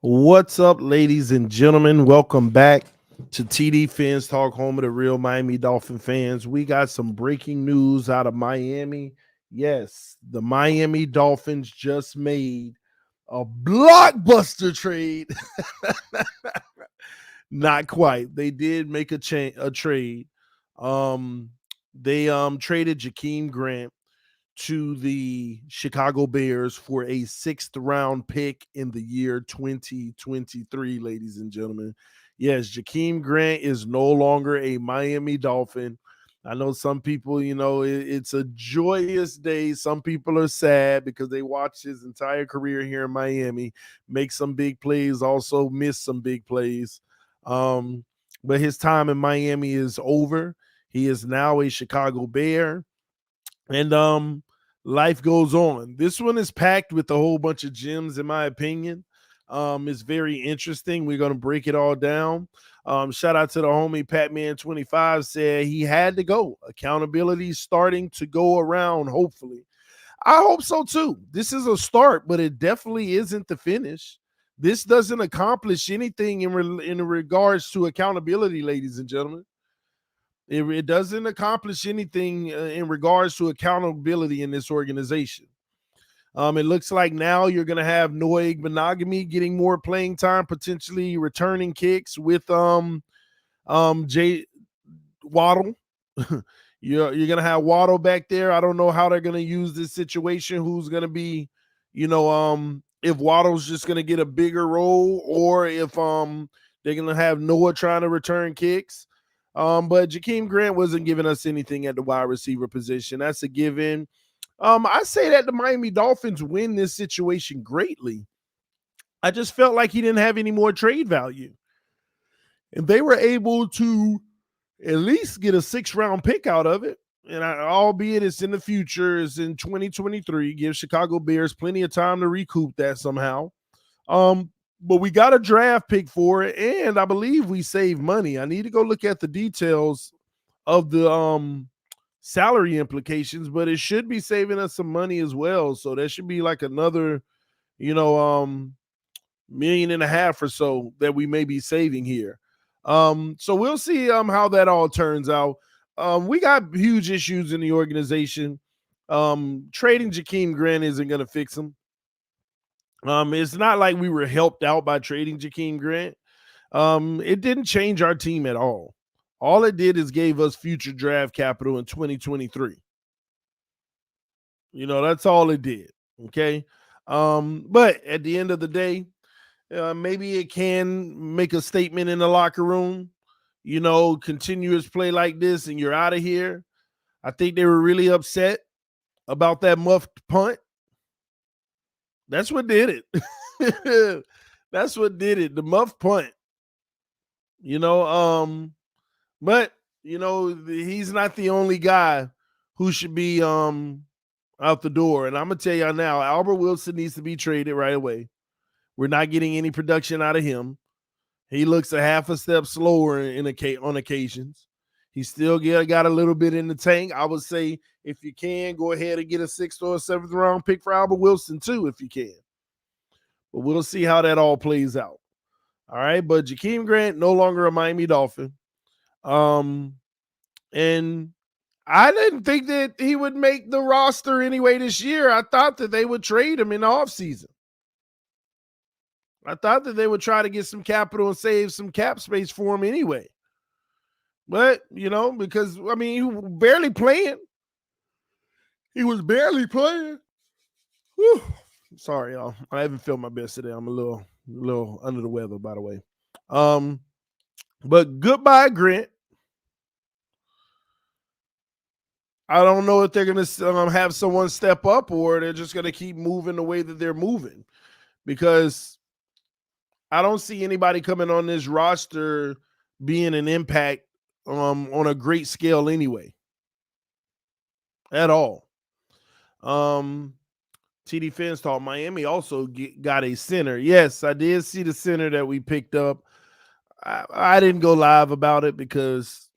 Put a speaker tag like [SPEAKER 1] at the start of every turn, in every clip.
[SPEAKER 1] What's up, ladies and gentlemen? Welcome back to TD Fans Talk, home of the real Miami Dolphin fans. We got some breaking news out of Miami. Yes, the Miami Dolphins just made a blockbuster trade. Not quite. They did make a trade. Um, they traded Jakeem Grant to the Chicago Bears for a sixth round pick in the year 2023, ladies and gentlemen. Yes, Jakeem Grant is no longer a Miami Dolphin. I know some people, it's a joyous day. Some people are sad because they watched his entire career here in Miami, make some big plays, also miss some big plays. Um, but his time in Miami is over. He is now a Chicago Bear. And life goes on. This one is packed with a whole bunch of gems, in my opinion. It's very interesting. We're gonna break it all down. Shout out to the homie Patman25 said he had to go. Accountability starting to go around, hopefully. I hope so too. This is a start, but it definitely isn't the finish. This doesn't accomplish anything in regards to accountability, ladies and gentlemen. It doesn't accomplish anything in regards to accountability in this organization. It looks like now you're going to have Noah Igbenogany getting more playing time, potentially returning kicks with Jay Waddle. You're going to have Waddle back there. I don't know how they're going to use this situation. Who's going to be, if Waddle's just going to get a bigger role, or if they're going to have Noah trying to return kicks. But Jakeem Grant wasn't giving us anything at the wide receiver position. That's a given. I say that the Miami Dolphins win this situation greatly. I just felt like he didn't have any more trade value. And they were able to at least get a 6th-round pick out of it. And albeit it's in the future, it's in 2023, give Chicago Bears plenty of time to recoup that somehow. But we got a draft pick for it, and I believe we saved money. I need to go look at the details of the salary implications, but it should be saving us some money as well. So that should be like another, million and a half or so that we may be saving here. So we'll see how that all turns out. We got huge issues in the organization. Trading Jakeem Grant isn't going to fix them. It's not like we were helped out by trading Jakeem Grant. It didn't change our team at all. All it did is gave us future draft capital in 2023. That's all it did. Okay. But at the end of the day, maybe it can make a statement in the locker room. Continuous play like this and you're out of here. I think they were really upset about that muffed punt. That's what did it. That's what did it. The muff punt. But he's not the only guy who should be out the door. And I'm gonna tell y'all now, Albert Wilson needs to be traded right away. We're not getting any production out of him. He looks a half a step slower on occasions. He still got a little bit in the tank. I would say if you can, go ahead and get a 6th or 7th round pick for Albert Wilson too, if you can. But we'll see how that all plays out. All right, but Jakeem Grant no longer a Miami Dolphin. And I didn't think that he would make the roster anyway this year. I thought that they would trade him in the offseason. I thought that they would try to get some capital and save some cap space for him anyway. But, because, he was barely playing. He was barely playing. Whew. Sorry, y'all. I haven't felt my best today. I'm a little under the weather, by the way. But goodbye, Grant. I don't know if they're going to have someone step up or they're just going to keep moving the way that they're moving, because I don't see anybody coming on this roster being an impact on a great scale anyway, at all. TDPHINSTALK, Miami also got a center. Yes, I did see the center that we picked up. I didn't go live about it because,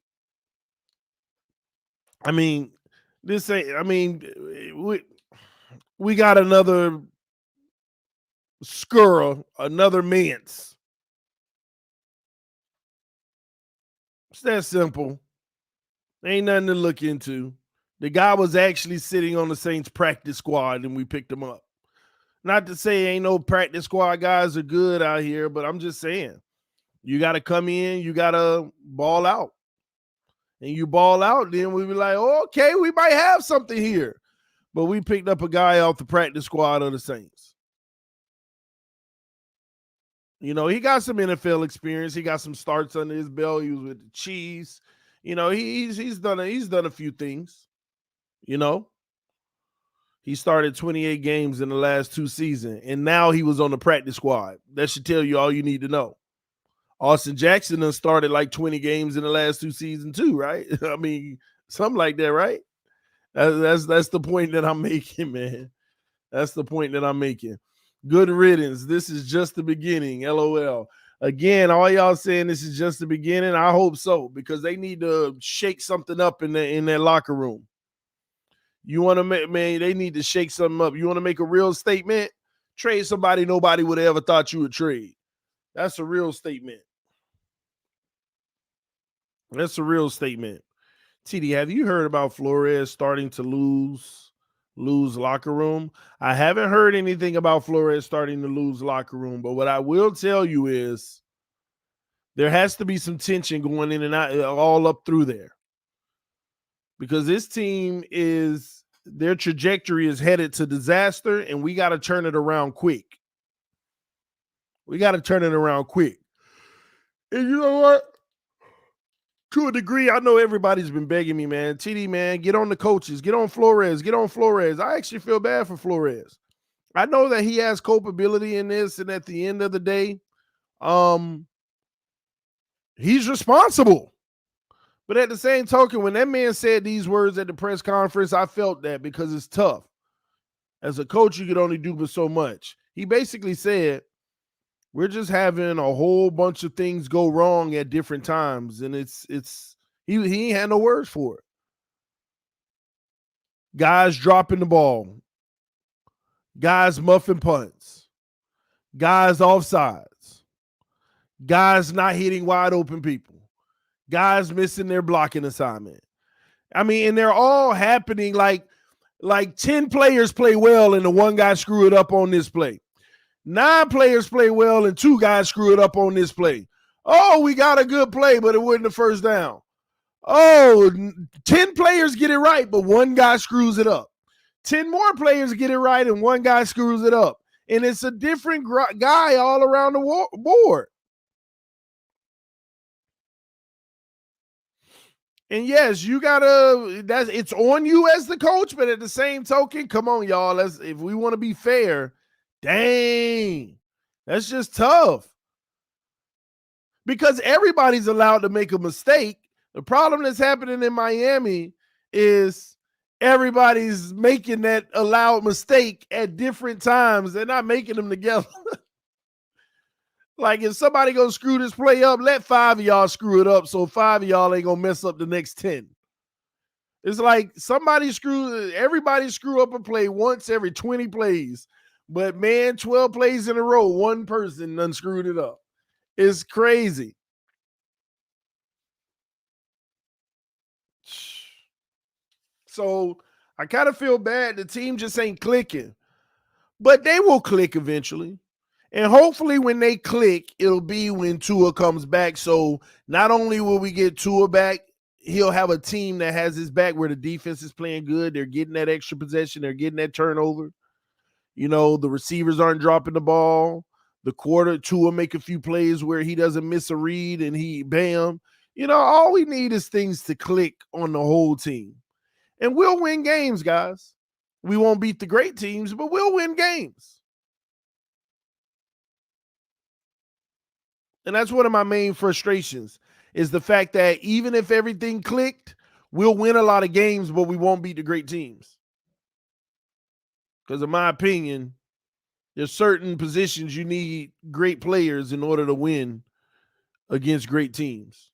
[SPEAKER 1] this ain't, we got another Skura, another Mance. It's that simple. Ain't nothing to look into. The guy was actually sitting on the Saints practice squad and we picked him up. Not to say ain't no practice squad guys are good out here, but I'm just saying you got to come in, you got to ball out. And you ball out, then we be like, oh, okay, we might have something here. But we picked up a guy off the practice squad of the Saints. You know, he got some NFL experience. He got some starts under his belt. He was with the Chiefs. You know, he's done a few things. You know, he started 28 games in the last 2 seasons, and now he was on the practice squad. That should tell you all you need to know. Austin Jackson done started like 20 games in the last 2 seasons too, right? I mean, something like that, right? That's the point that I'm making, man. That's the point that I'm making. Good riddance. This is just the beginning. LOL. Again, all y'all saying this is just the beginning. I hope so, because they need to shake something up in that locker room. You want to make, man, they need to shake something up. You want to make a real statement? Trade somebody nobody would have ever thought you would trade. That's a real statement. That's a real statement. TD, have you heard about Flores starting to lose locker room? I haven't heard anything about Flores starting to lose locker room, but what I will tell you is there has to be some tension going in and out, all up through there, because this team is, their trajectory is headed to disaster, and we got to turn it around quick. We got to turn it around quick. And you know what? To a degree, I know everybody's been begging me, man. TD, man, get on the coaches. Get on Flores. Get on Flores. I actually feel bad for Flores. I know that he has culpability in this, and at the end of the day, he's responsible. But at the same token, when that man said these words at the press conference, I felt that, because it's tough. As a coach, you could only do but so much. He basically said, we're just having a whole bunch of things go wrong at different times, and he ain't had no words for it. Guys dropping the ball, guys muffing punts, guys offsides, guys not hitting wide open people, guys missing their blocking assignment. I mean, and they're all happening like 10 players play well and the one guy screw it up on this play. 9 players play well and 2 guys screw it up on this play. Oh, we got a good play, but it wasn't the first down. Oh, 10 players get it right, but one guy screws it up. 10 more players get it right and one guy screws it up. And it's a different guy all around the board. And yes, you gotta, it's on you as the coach, but at the same token, come on, y'all. If we want to be fair, dang, that's just tough. Because everybody's allowed to make a mistake. The problem that's happening in Miami is everybody's making that allowed mistake at different times. They're not making them together. Like, if somebody gonna screw this play up, let 5 of y'all screw it up, so 5 of y'all ain't gonna mess up the next 10. It's like everybody screw up a play once every 20 plays. But man, 12 plays in a row, one person done screwed it up. It's crazy. So I kind of feel bad. The team just ain't clicking. But they will click eventually. And hopefully when they click, it'll be when Tua comes back. So not only will we get Tua back, he'll have a team that has his back where the defense is playing good. They're getting that extra possession. They're getting that turnover. You know, the receivers aren't dropping the ball. The Tua make a few plays where he doesn't miss a read and he bam. You know, all we need is things to click on the whole team. And we'll win games, guys. We won't beat the great teams, but we'll win games. And that's one of my main frustrations, is the fact that even if everything clicked, we'll win a lot of games, but we won't beat the great teams. Because in my opinion, there's certain positions you need great players in order to win against great teams.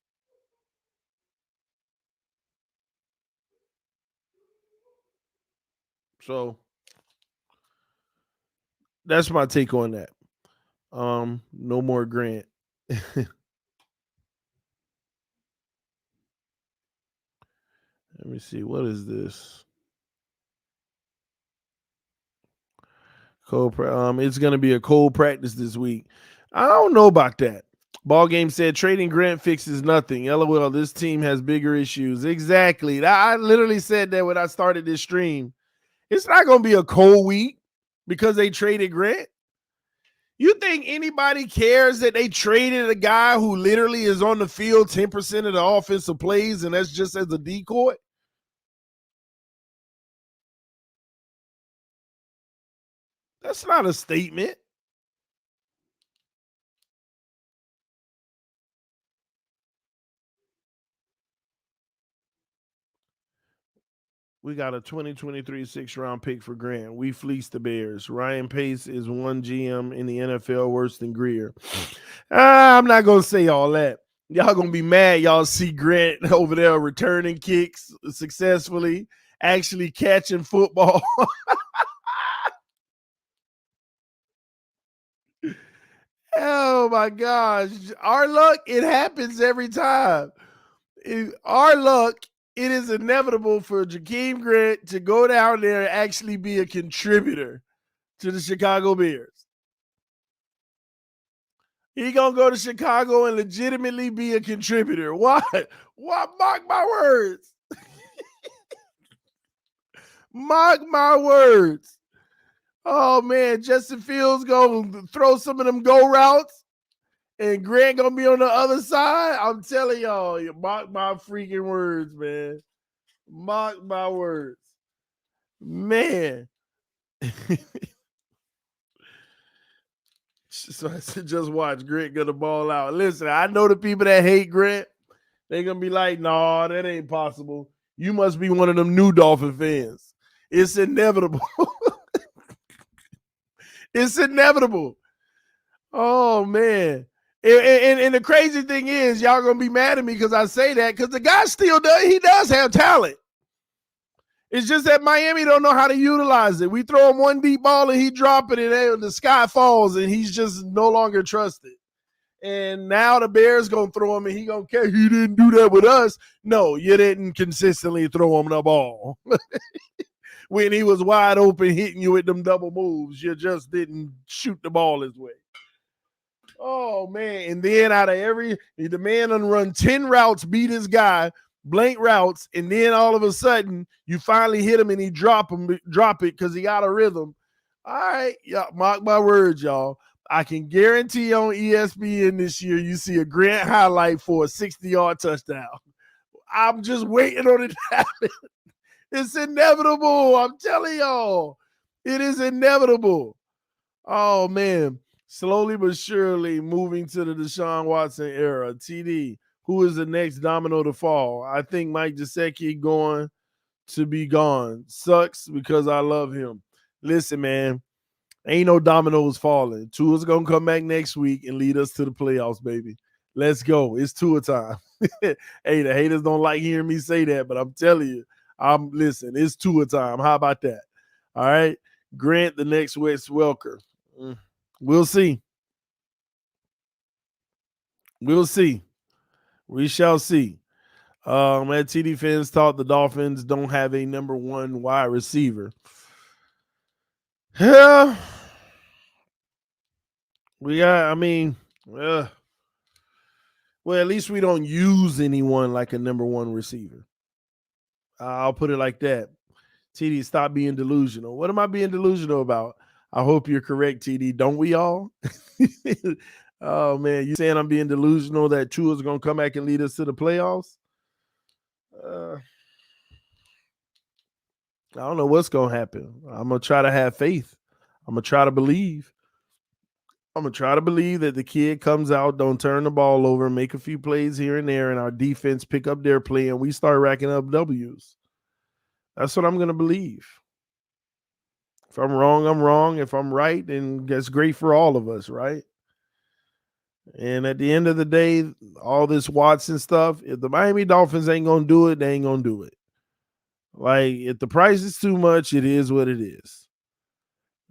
[SPEAKER 1] So that's my take on that. No more Grant. Let me see. What is this? It's gonna be a cold practice this week. I don't know about that. Ball game said trading Grant fixes nothing. LOL, this team has bigger issues. Exactly. I literally said that when I started this stream. It's not gonna be a cold week because they traded Grant. You think anybody cares that they traded a guy who literally is on the field 10% of the offensive plays and that's just as a decoy? That's not a statement. We got a 2023 6th-round pick for Grant. We fleeced the Bears. Ryan Pace is one GM in the NFL worse than Greer. I'm not going to say all that. Y'all going to be mad y'all see Grant over there returning kicks successfully, actually catching football. Oh, my gosh. Our luck, it happens every time. Our luck, it is inevitable for Jakeem Grant to go down there and actually be a contributor to the Chicago Bears. He gonna go to Chicago and legitimately be a contributor. What? What? Mark my words. Mark my words. Oh man, Justin Fields gonna throw some of them go routes, and Grant gonna be on the other side. I'm telling y'all, you mark my freaking words, man. Mark my words, man. So I said, just watch Grant gonna ball out. Listen, I know the people that hate Grant. They're gonna be like, "Nah, that ain't possible. You must be one of them new Dolphin fans. It's inevitable. It's inevitable." Oh man. And the crazy thing is, y'all gonna be mad at me because I say that because the guy still does. He does have talent. It's just that Miami don't know how to utilize it. We throw him one deep ball and he drop it, and the sky falls, and he's just no longer trusted. And now the Bears gonna throw him, and he gonna care. He didn't do that with us. No, you didn't consistently throw him the ball when he was wide open, hitting you with them double moves. You just didn't shoot the ball his way. Oh man! And then out of the man done run 10 routes, beat his guy, blank routes, and then all of a sudden you finally hit him and he drop it because he got a rhythm. All right, yeah, mark my words, y'all. I can guarantee on ESPN this year you see a Grant highlight for a 60-yard touchdown. I'm just waiting on it to happen. It's inevitable. I'm telling y'all. It is inevitable. Oh, man. Slowly but surely moving to the Deshaun Watson era. TD, who is the next domino to fall? I think Mike Gesicki going to be gone. Sucks because I love him. Listen, man. Ain't no dominoes falling. Tua's gonna come back next week and lead us to the playoffs, baby. Let's go. It's Tua time. Hey, the haters don't like hearing me say that, but I'm telling you, listen, it's Tua time. How about that? All right. Grant the next Wes Welker. We'll see. We'll see. We shall see. At TD Fans thought the Dolphins don't have a number one wide receiver. Yeah. We got, I mean, well, at least we don't use anyone like a number one receiver. I'll put it like that. TD, stop being delusional. What am I being delusional about? I hope you're correct, TD. Don't we all? Oh, man. You saying I'm being delusional that Tua's going to come back and lead us to the playoffs? I don't know what's going to happen. I'm going to try to have faith. I'm going to try to believe. I'm going to try to believe that the kid comes out, don't turn the ball over, make a few plays here and there, and our defense pick up their play, and we start racking up W's. That's what I'm going to believe. If I'm wrong, I'm wrong. If I'm right, then that's great for all of us, right? And at the end of the day, all this Watson stuff, if the Miami Dolphins ain't going to do it, they ain't going to do it. Like, if the price is too much, it is what it is.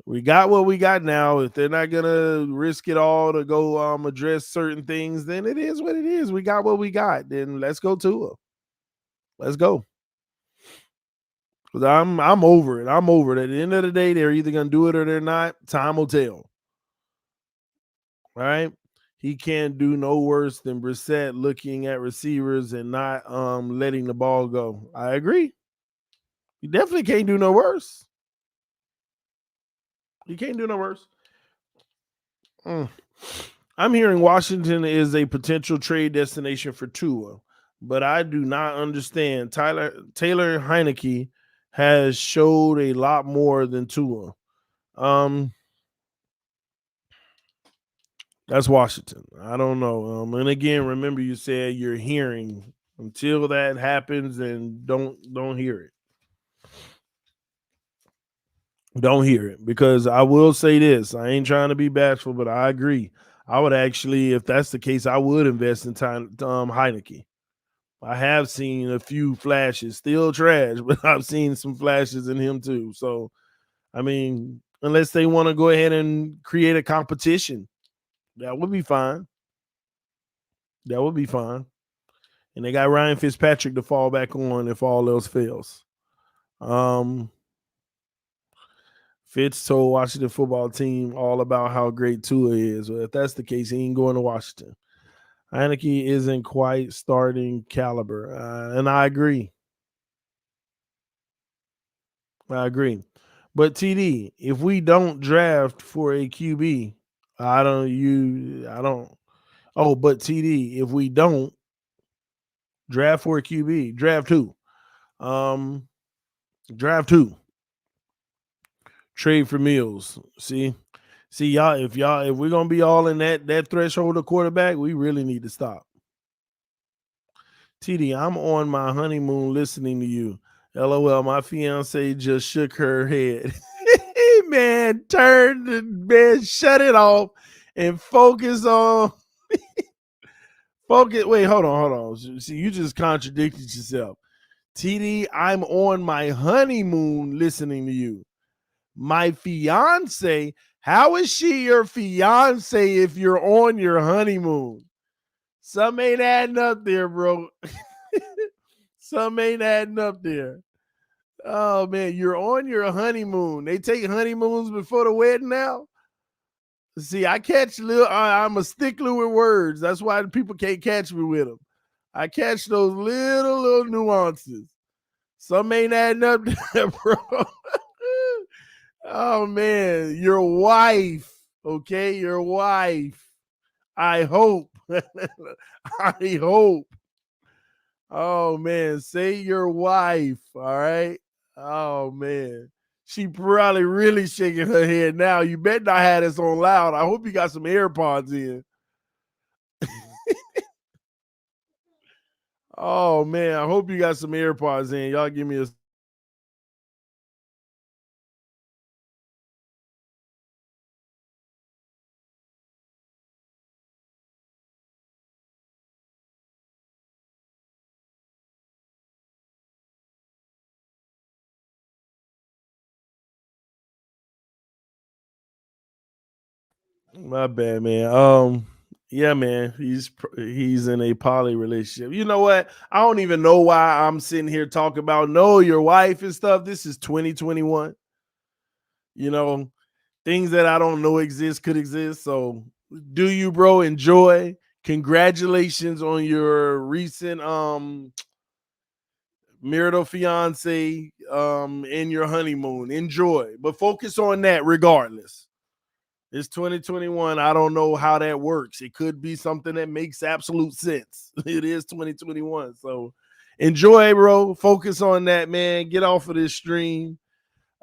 [SPEAKER 1] We got what we got now. If they're not gonna risk it all to go address certain things, then it is what it is. We got what we got. Then let's go to it. Let's go. Cause I'm over it. I'm over it. At the end of the day, they're either gonna do it or they're not. Time will tell. All right. He can't do no worse than Brissett looking at receivers and not letting the ball go. I agree. He definitely can't do no worse. He can't do no worse. I'm hearing Washington is a potential trade destination for Tua, but I do not understand. Taylor Heineke has showed a lot more than Tua. That's Washington. I don't know. And again, remember you said you're hearing. Until that happens, and don't hear it. Don't hear it, because I will say this. I ain't trying to be bashful, but I agree. I would actually, if that's the case, I would invest in Heineke. I have seen a few flashes, still trash, but I've seen some flashes in him too. So, I mean, unless they want to go ahead and create a competition, that would be fine. That would be fine. And they got Ryan Fitzpatrick to fall back on if all else fails. Fitz told Washington football team all about how great Tua is. Well, if that's the case, he ain't going to Washington. Heineke isn't quite starting caliber, and I agree. I agree. But TD, if we don't draft for a QB, I don't. Oh, but TD, if we don't draft for a QB, draft who? Draft who? Trade for Mills. See y'all. If we're gonna be all in that threshold of quarterback, we really need to stop. TD, I'm on my honeymoon listening to you. LOL, my fiance just shook her head. Man, shut it off and focus on focus. Wait, hold on. See, you just contradicted yourself. TD, I'm on my honeymoon listening to you. My fiance, how is she your fiance if you're on your honeymoon? Some ain't adding up there, bro. Some ain't adding up there. Oh man, you're on your honeymoon. They take honeymoons before the wedding now. See, I catch little. I'm a stickler with words. That's why people can't catch me with them. I catch those little nuances. Some ain't adding up there, bro. Oh man, your wife. Okay, your wife. I hope. I hope. Oh man, say your wife. All right. Oh man. She probably really shaking her head now. You bet not have this on loud. I hope you got some AirPods in. Oh man, I hope you got some AirPods in. Y'all give me a my bad, man. Yeah, man. He's in a poly relationship. You know what? I don't even know why I'm sitting here talking about know your wife and stuff. This is 2021. You know, things that I don't know exist could exist. So do you, bro? Enjoy. Congratulations on your recent marital fiance in your honeymoon. Enjoy. But focus on that regardless. It's 2021. I don't know how that works. It could be something that makes absolute sense. It is 2021. So enjoy, bro. Focus on that, man. Get off of this stream.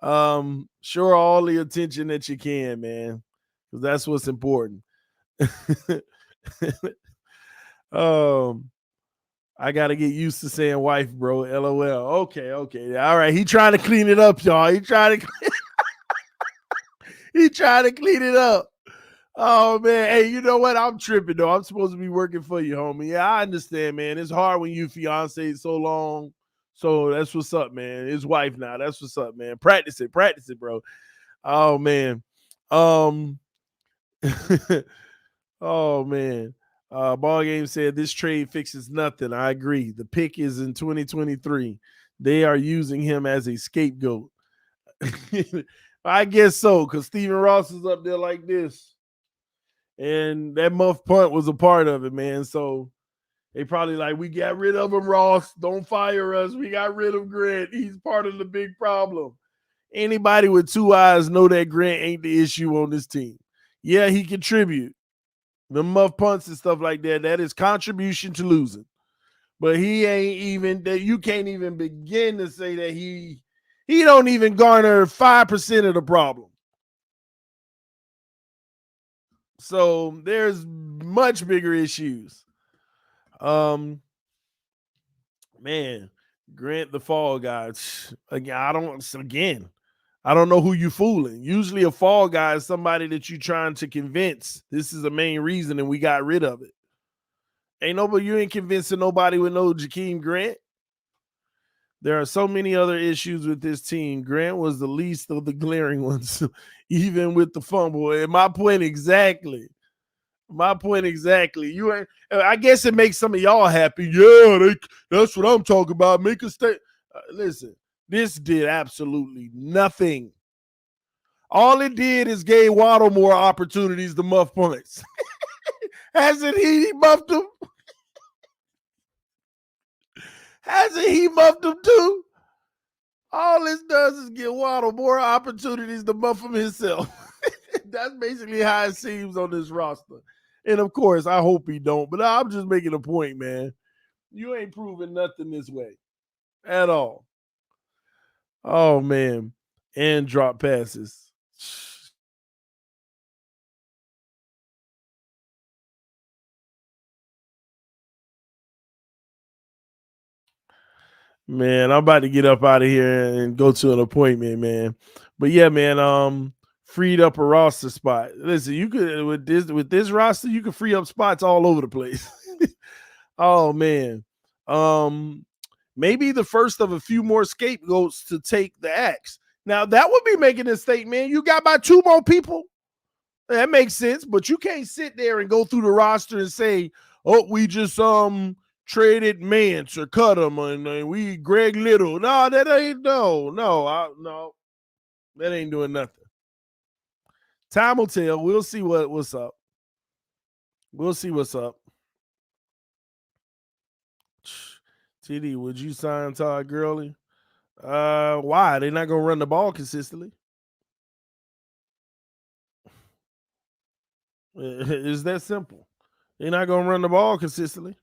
[SPEAKER 1] Show all the attention that you can, man. Because that's what's important. um, I gotta get used to saying wife, bro. LOL. Okay. All right. He trying to clean it up, y'all. He trying to clean it up. Oh man, hey, you know what? I'm tripping though. I'm supposed to be working for you, homie. Yeah, I understand, man. It's hard when you fiance so long. So that's what's up, man. His wife now. That's what's up, man. Practice it, bro. Oh man. Um oh man. Ball game said this trade fixes nothing. I agree. The pick is in 2023. They are using him as a scapegoat. I guess so, because Stephen Ross is up there like this. And that muff punt was a part of it, man. So they probably like, we got rid of him, Ross. Don't fire us. We got rid of Grant. He's part of the big problem. Anybody with two eyes know that Grant ain't the issue on this team. Yeah, he contribute. The muff punts and stuff like that, that is contribution to losing. But he ain't even that. You can't even begin to say that he don't even garner 5% of the problem. So there's much bigger issues. Man, Grant the fall guy. Again, I don't know who you fooling. Usually a fall guy is somebody that you're trying to convince this is the main reason and we got rid of it. You ain't convincing nobody with no Jakeem Grant. There are so many other issues with this team. Grant was the least of the glaring ones, even with the fumble. And my point exactly. You ain't. I guess it makes some of y'all happy. Yeah, that's what I'm talking about. Make a statement. Listen, this did absolutely nothing. All it did is gave Waddle more opportunities to muff punts. Hasn't he muffed him? Hasn't he muffed him too? All this does is give Waddle more opportunities to muff him himself. That's basically how it seems on this roster. And of course, I hope he don't, but I'm just making a point, man. You ain't proving nothing this way at all. Oh, man. And drop passes. Man, I'm about to get up out of here and go to an appointment, man. But yeah, man, freed up a roster spot. Listen, you could with this roster, you could free up spots all over the place. Oh man. Maybe the first of a few more scapegoats to take the axe. Now that would be making a statement. You got about 2 more people. That makes sense, but you can't sit there and go through the roster and say, "Oh, we just traded Mance or cut him, and we Greg Little." No, that ain't no. That ain't doing nothing. Time will tell. We'll see what's up. We'll see what's up. TD, would you sign Todd Gurley? Why? They're not gonna run the ball consistently. It's that simple. They're not gonna run the ball consistently.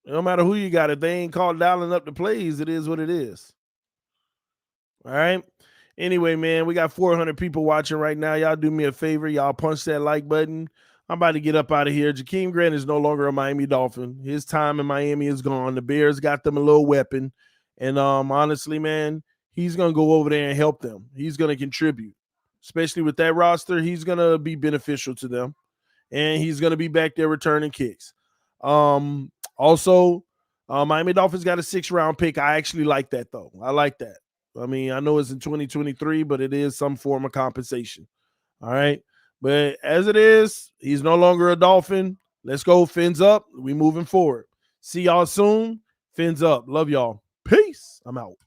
[SPEAKER 1] No matter who you got, if they ain't called dialing up the plays, it is what it is. All right. Anyway, man, we got 400 people watching right now. Y'all do me a favor. Y'all punch that like button. I'm about to get up out of here. Jakeem Grant is no longer a Miami Dolphin. His time in Miami is gone. The Bears got them a little weapon. And honestly, man, he's going to go over there and help them. He's going to contribute. Especially with that roster, he's going to be beneficial to them. And he's going to be back there returning kicks. Also, Miami Dolphins got a 6th-round pick. I actually like that, though. I like that. I mean, I know it's in 2023, but it is some form of compensation. All right. But as it is, he's no longer a Dolphin. Let's go. Fins up. We moving forward. See y'all soon. Fins up. Love y'all. Peace. I'm out.